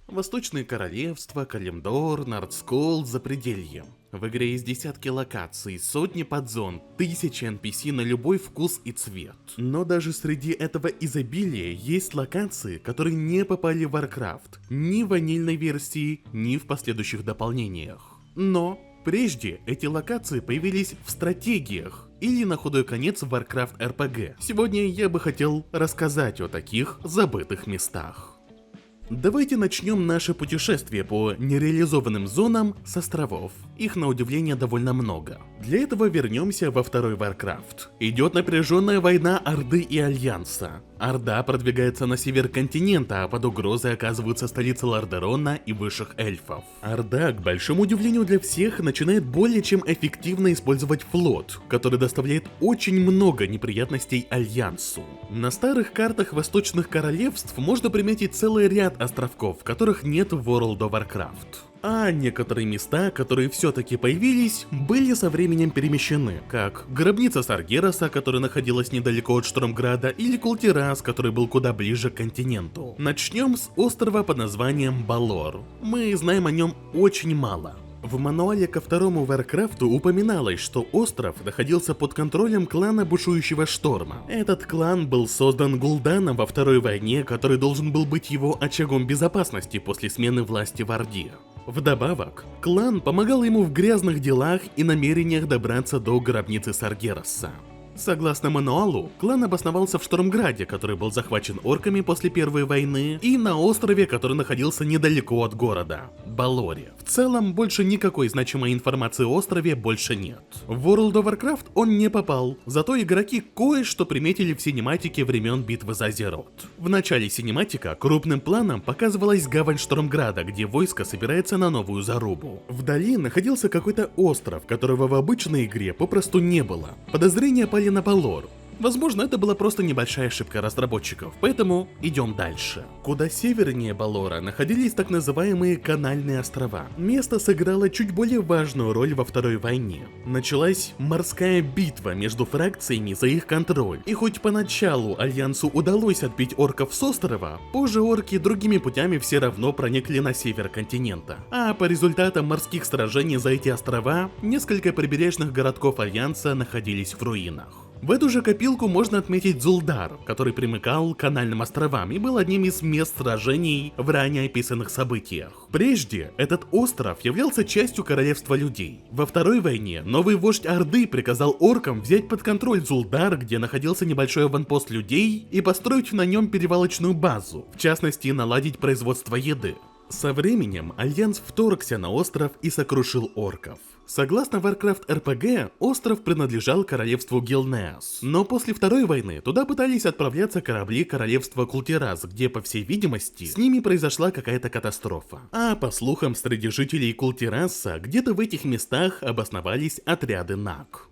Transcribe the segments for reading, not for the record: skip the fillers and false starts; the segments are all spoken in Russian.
Восточные королевства, Калимдор, Нордскол, Запределье. В игре есть десятки локаций, сотни подзон, тысячи NPC на любой вкус и цвет. Но даже среди этого изобилия есть локации, которые не попали в Warcraft, ни в ванильной версии, ни в последующих дополнениях. Но прежде эти локации появились в стратегиях, или на худой конец в Warcraft RPG. Сегодня я бы хотел рассказать о таких забытых местах. Давайте начнем наше путешествие по нереализованным зонам с островов. Их на удивление довольно много. Для этого вернемся во второй Warcraft. Идет напряженная война Орды и Альянса. Орда продвигается на север континента, а под угрозой оказываются столицы Лордерона и высших эльфов. Орда, к большому удивлению для всех, начинает более чем эффективно использовать флот, который доставляет очень много неприятностей Альянсу. На старых картах Восточных Королевств можно приметить целый ряд островков, которых нет в World of Warcraft. А некоторые места, которые все-таки появились, были со временем перемещены, как гробница Саргераса, которая находилась недалеко от Штормграда, или Култирас, который был куда ближе к континенту. Начнем с острова под названием Балор. Мы знаем о нем очень мало. В мануале ко второму Warcraft упоминалось, что остров находился под контролем клана Бушующего Шторма. Этот клан был создан Гул'даном во Второй войне, который должен был быть его очагом безопасности после смены власти в Орде. Вдобавок, клан помогал ему в грязных делах и намерениях добраться до гробницы Саргераса. Согласно мануалу, клан обосновался в Штормграде, который был захвачен орками после Первой войны, и на острове, который находился недалеко от города – Балоре. В целом, больше никакой значимой информации о острове больше нет. В World of Warcraft он не попал, зато игроки кое-что приметили в синематике времен битвы за Азерот. В начале синематика крупным планом показывалась гавань Штормграда, где войско собирается на новую зарубу. Вдали находился какой-то остров, которого в обычной игре попросту не было. Подозрения пали на Балор. Возможно, это была просто небольшая ошибка разработчиков, поэтому идем дальше. Куда севернее Балора находились так называемые Канальные острова. Место сыграло чуть более важную роль во Второй войне. Началась морская битва между фракциями за их контроль, и хоть поначалу Альянсу удалось отбить орков с острова, позже орки другими путями все равно проникли на север континента. А по результатам морских сражений за эти острова, несколько прибережных городков Альянса находились в руинах. В эту же копилку можно отметить Зул'дар, который примыкал к Канальным островам и был одним из мест сражений в ранее описанных событиях. Прежде этот остров являлся частью королевства людей. Во Второй войне новый вождь Орды приказал оркам взять под контроль Зул'дар, где находился небольшой аванпост людей, и построить на нем перевалочную базу, в частности наладить производство еды. Со временем Альянс вторгся на остров и сокрушил орков. Согласно Warcraft RPG, остров принадлежал королевству Гил'Неас, но после Второй войны туда пытались отправляться корабли королевства Култирас, где, по всей видимости, с ними произошла какая-то катастрофа. А по слухам, среди жителей Култираса где-то в этих местах обосновались отряды Наг.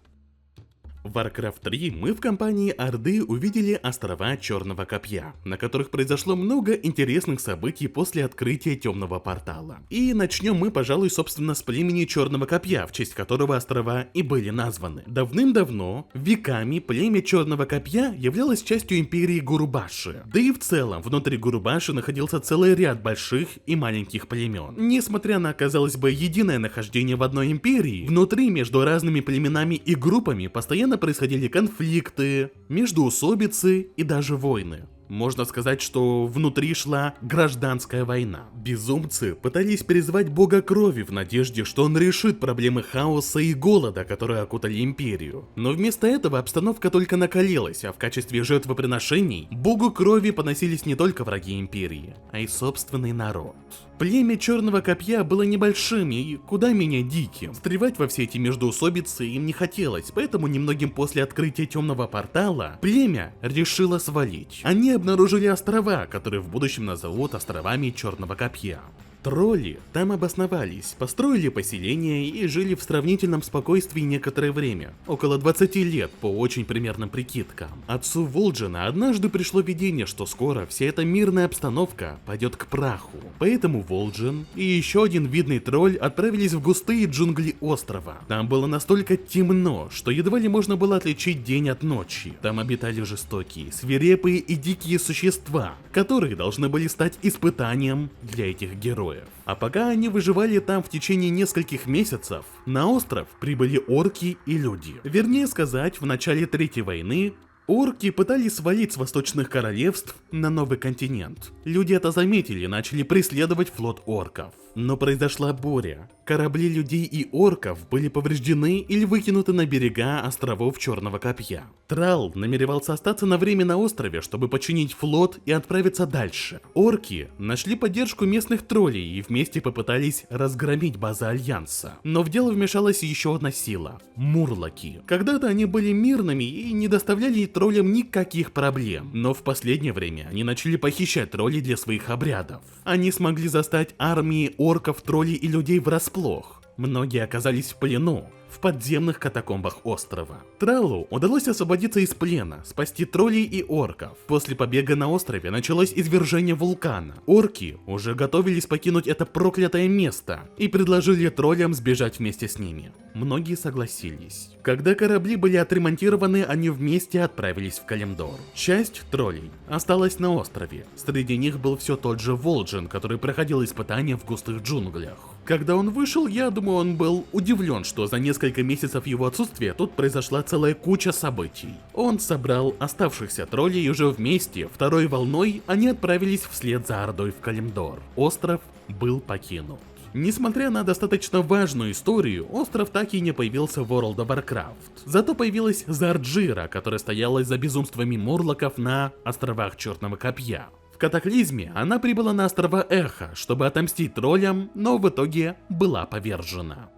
В Warcraft 3 мы в компании Орды увидели острова Черного Копья, на которых произошло много интересных событий после открытия Темного Портала. И начнем мы, пожалуй, собственно, с племени Черного Копья, в честь которого острова и были названы. Давным-давно, веками, племя Черного Копья являлось частью империи Гурубаши. Да и в целом, внутри Гурубаши находился целый ряд больших и маленьких племен. Несмотря на, казалось бы, единое нахождение в одной империи, внутри между разными племенами и группами постоянно происходили конфликты, междоусобицы и даже войны. Можно сказать, что внутри шла гражданская война. Безумцы пытались призвать бога крови в надежде, что он решит проблемы хаоса и голода, которые окутали империю. Но вместо этого обстановка только накалилась, а в качестве жертвоприношений богу крови поносились не только враги империи, а и собственный народ. Племя Черного Копья было небольшим и куда менее диким. Встревать во все эти междоусобицы им не хотелось, поэтому немногим после открытия Темного Портала племя решило свалить. Они обнаружили острова, которые в будущем назовут островами Черного Копья. Тролли там обосновались, построили поселение и жили в сравнительном спокойствии некоторое время, около 20 лет по очень примерным прикидкам. Отцу Волджина однажды пришло видение, что скоро вся эта мирная обстановка пойдет к праху. Поэтому Волджин и еще один видный тролль отправились в густые джунгли острова. Там было настолько темно, что едва ли можно было отличить день от ночи. Там обитали жестокие, свирепые и дикие существа, которые должны были стать испытанием для этих героев. А пока они выживали там в течение нескольких месяцев, на остров прибыли орки и люди. Вернее сказать, в начале Третьей войны орки пытались свалить с восточных королевств на новый континент. Люди это заметили и начали преследовать флот орков. Но произошла буря. Корабли людей и орков были повреждены или выкинуты на берега островов Черного Копья. Трал намеревался остаться на время на острове, чтобы починить флот и отправиться дальше. Орки нашли поддержку местных троллей и вместе попытались разгромить базы Альянса. Но в дело вмешалась еще одна сила – Мурлоки. Когда-то они были мирными и не доставляли троллям никаких проблем, но в последнее время они начали похищать троллей для своих обрядов. Они смогли застать армии орков, троллей и людей врасплох. Многие оказались в плену в подземных катакомбах острова. Тралу удалось освободиться из плена, спасти троллей и орков. После побега на острове началось извержение вулкана. Орки уже готовились покинуть это проклятое место и предложили троллям сбежать вместе с ними. Многие согласились. Когда корабли были отремонтированы, они вместе отправились в Калимдор. Часть троллей осталась на острове. Среди них был все тот же Волджин, который проходил испытания в густых джунглях. Когда он вышел, я думаю, он был удивлен, что за несколько месяцев его отсутствия тут произошла целая куча событий. Он собрал оставшихся троллей и уже вместе, второй волной, они отправились вслед за Ордой в Калимдор. Остров был покинут. Несмотря на достаточно важную историю, остров так и не появился в World of Warcraft. Зато появилась Зарджира, которая стояла за безумствами Мурлоков на островах Черного Копья. В катаклизме она прибыла на острова Эхо, чтобы отомстить троллям, но в итоге была повержена.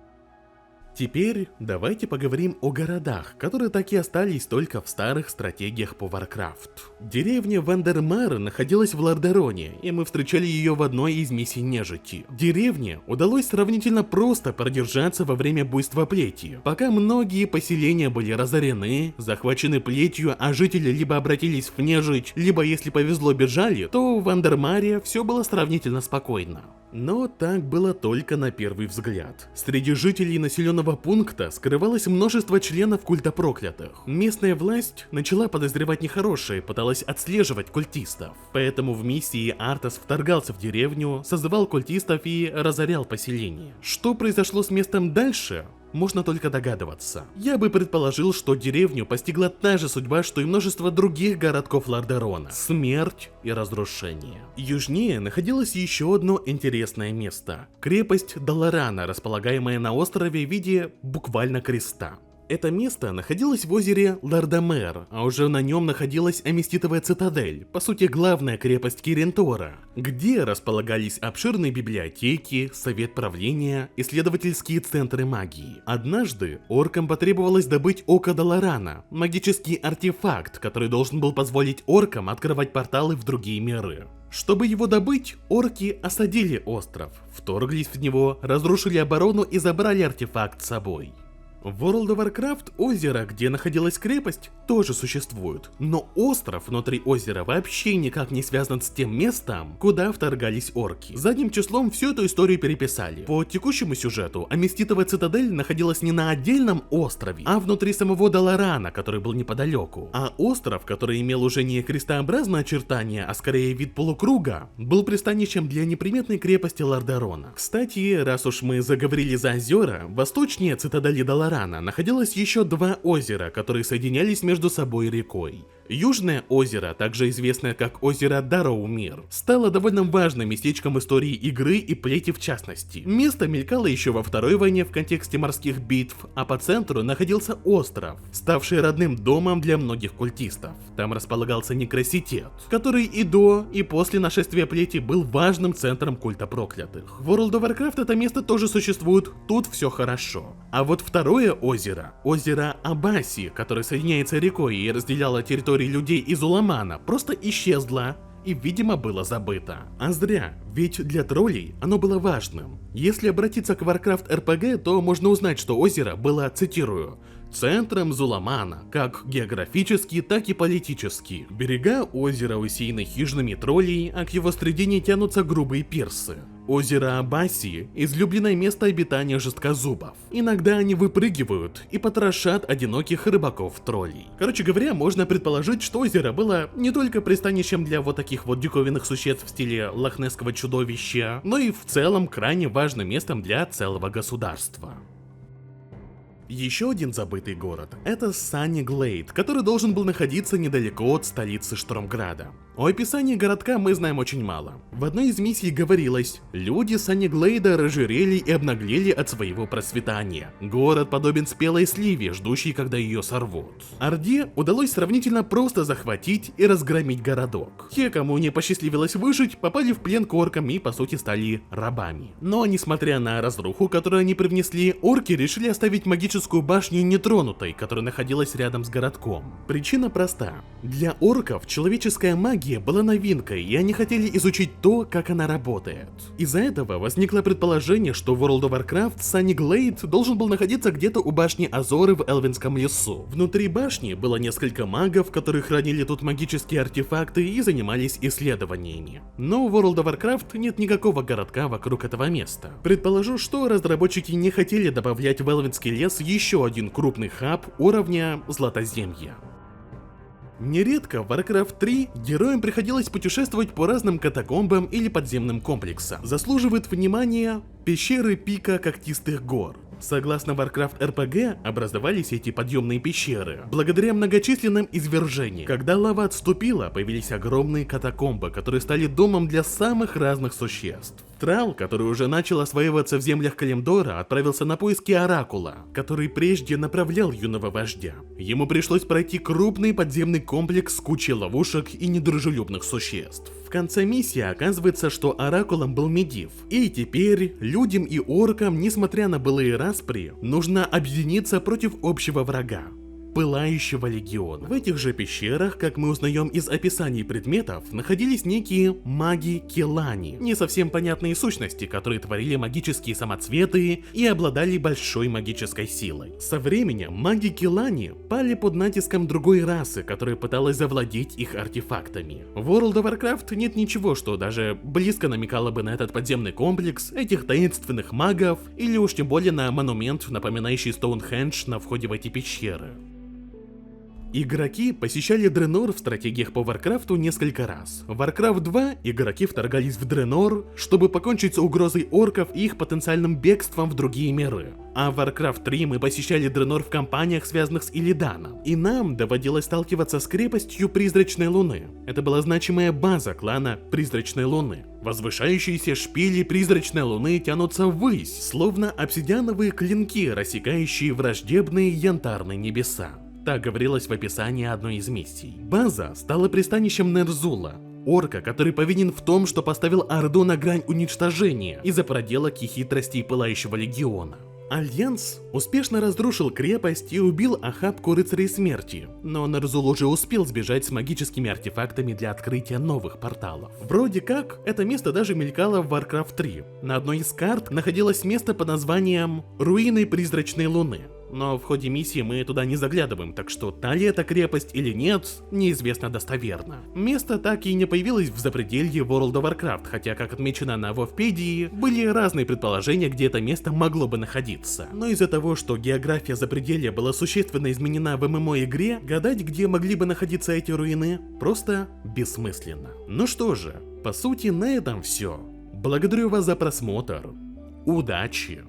Теперь давайте поговорим о городах, которые так и остались только в старых стратегиях по Warcraft. Деревня Вандермар находилась в Лордароне, и мы встречали ее в одной из миссий нежити. Деревне удалось сравнительно просто продержаться во время буйства плети. Пока многие поселения были разорены, захвачены плетью, а жители либо обратились в нежить, либо, если повезло, бежали, то в Вандермаре все было сравнительно спокойно. Но так было только на первый взгляд. Среди жителей населенного пункта скрывалось множество членов культа проклятых. Местная власть начала подозревать нехорошее и пыталась отслеживать культистов. Поэтому в миссии Артас вторгался в деревню, созывал культистов и разорял поселение. Что произошло с местом дальше? Можно только догадываться. Я бы предположил, что деревню постигла та же судьба, что и множество других городков Лордарона. Смерть и разрушение. Южнее находилось еще одно интересное место. Крепость Даларана, располагаемая на острове в виде буквально креста. Это место находилось в озере Лардамер, а уже на нем находилась Аместитовая цитадель, по сути главная крепость Кирентора, где располагались обширные библиотеки, совет правления, исследовательские центры магии. Однажды оркам потребовалось добыть Око Даларана, магический артефакт, который должен был позволить оркам открывать порталы в другие миры. Чтобы его добыть, орки осадили остров, вторглись в него, разрушили оборону и забрали артефакт с собой. В World of Warcraft озеро, где находилась крепость, тоже существует, но остров внутри озера вообще никак не связан с тем местом, куда вторгались орки. Задним числом всю эту историю переписали. По текущему сюжету, Аместитовая цитадель находилась не на отдельном острове, а внутри самого Даларана, который был неподалеку. А остров, который имел уже не крестообразное очертание, а скорее вид полукруга, был пристанищем для неприметной крепости Лордарона. Кстати, раз уж мы заговорили за озера, восточнее цитадели Даларана находилось еще два озера, которые соединялись между собой рекой. Южное озеро, также известное как озеро Дароумир, стало довольно важным местечком истории игры и плети в частности. Место мелькало еще во Второй войне в контексте морских битв, а по центру находился остров, ставший родным домом для многих культистов. Там располагался Некроситет, который и до, и после нашествия плети был важным центром культа проклятых. В World of Warcraft это место тоже существует, тут все хорошо. А вот второе озеро, озеро Абаси, которое соединяется рекой и разделяло территорию людей из Уламана, просто исчезла и, видимо, было забыто. А зря, ведь для троллей оно было важным. Если обратиться к Warcraft RPG, то можно узнать, что озеро было, цитирую, центром Зуламана, как географически, так и политически. Берега озера усеяны хижинами троллей, а к его средине тянутся грубые пирсы. Озеро Абасии – излюбленное место обитания жесткозубов. Иногда они выпрыгивают и потрошат одиноких рыбаков-троллей. Короче говоря, можно предположить, что озеро было не только пристанищем для вот таких вот диковинных существ в стиле лохнесского чудовища, но и в целом крайне важным местом для целого государства. Еще один забытый город – это Санни-Глейд, который должен был находиться недалеко от столицы Штормграда. О описании городка мы знаем очень мало. В одной из миссий говорилось: люди Санни-Глейда разжирели и обнаглели от своего процветания. Город подобен спелой сливе, ждущей, когда ее сорвут. Орде удалось сравнительно просто захватить и разгромить городок. Те, кому не посчастливилось выжить, попали в плен к оркам и по сути стали рабами. Но несмотря на разруху, которую они привнесли, орки решили оставить магическую башню нетронутой, которая находилась рядом с городком. Причина проста. Для орков человеческая магия была новинкой, и они хотели изучить то, как она работает. Из-за этого возникло предположение, что в World of Warcraft Санни-Глейд должен был находиться где-то у башни Азоры в Элвинском лесу. Внутри башни было несколько магов, которые хранили тут магические артефакты и занимались исследованиями. Но в World of Warcraft нет никакого городка вокруг этого места. Предположу, что разработчики не хотели добавлять в Элвинский лес еще один крупный хаб уровня Златоземья. Нередко в Warcraft 3 героям приходилось путешествовать по разным катакомбам или подземным комплексам. Заслуживает внимания пещеры пика Когтистых гор. Согласно Warcraft RPG, образовались эти подъемные пещеры благодаря многочисленным извержениям. Когда лава отступила, появились огромные катакомбы, которые стали домом для самых разных существ. Трал, который уже начал осваиваться в землях Калимдора, отправился на поиски Оракула, который прежде направлял юного вождя. Ему пришлось пройти крупный подземный комплекс с кучей ловушек и недружелюбных существ. В конце миссии оказывается, что Оракулом был Медив, и теперь людям и оркам, несмотря на былые распри, нужно объединиться против общего врага – Пылающего легиона. В этих же пещерах, как мы узнаем из описаний предметов, находились некие маги Келани, не совсем понятные сущности, которые творили магические самоцветы и обладали большой магической силой. Со временем маги Келани пали под натиском другой расы, которая пыталась завладеть их артефактами. В World of Warcraft нет ничего, что даже близко намекало бы на этот подземный комплекс, этих таинственных магов, или уж тем более на монумент, напоминающий Стоунхендж на входе в эти пещеры. Игроки посещали Дренор в стратегиях по Варкрафту несколько раз. В Warcraft 2 игроки вторгались в Дренор, чтобы покончить с угрозой орков и их потенциальным бегством в другие миры. А в Warcraft 3 мы посещали Дренор в кампаниях, связанных с Илиданом. И нам доводилось сталкиваться с крепостью Призрачной Луны. Это была значимая база клана Призрачной Луны. Возвышающиеся шпили Призрачной Луны тянутся ввысь, словно обсидиановые клинки, рассекающие враждебные янтарные небеса. Так говорилось в описании одной из миссий. База стала пристанищем Нерзула, орка, который повинен в том, что поставил Орду на грань уничтожения из-за проделок и хитростей Пылающего легиона. Альянс успешно разрушил крепость и убил охапку рыцарей смерти, но Нерзул уже успел сбежать с магическими артефактами для открытия новых порталов. Вроде как, это место даже мелькало в Warcraft 3. На одной из карт находилось место под названием «Руины Призрачной Луны». Но в ходе миссии мы туда не заглядываем, так что та ли это крепость или нет, неизвестно достоверно. Место так и не появилось в запределье World of Warcraft, хотя, как отмечено на Вовпедии, были разные предположения, где это место могло бы находиться. Но из-за того, что география запределья была существенно изменена в ММО-игре, гадать, где могли бы находиться эти руины, просто бессмысленно. Ну что же, по сути, на этом все. Благодарю вас за просмотр. Удачи!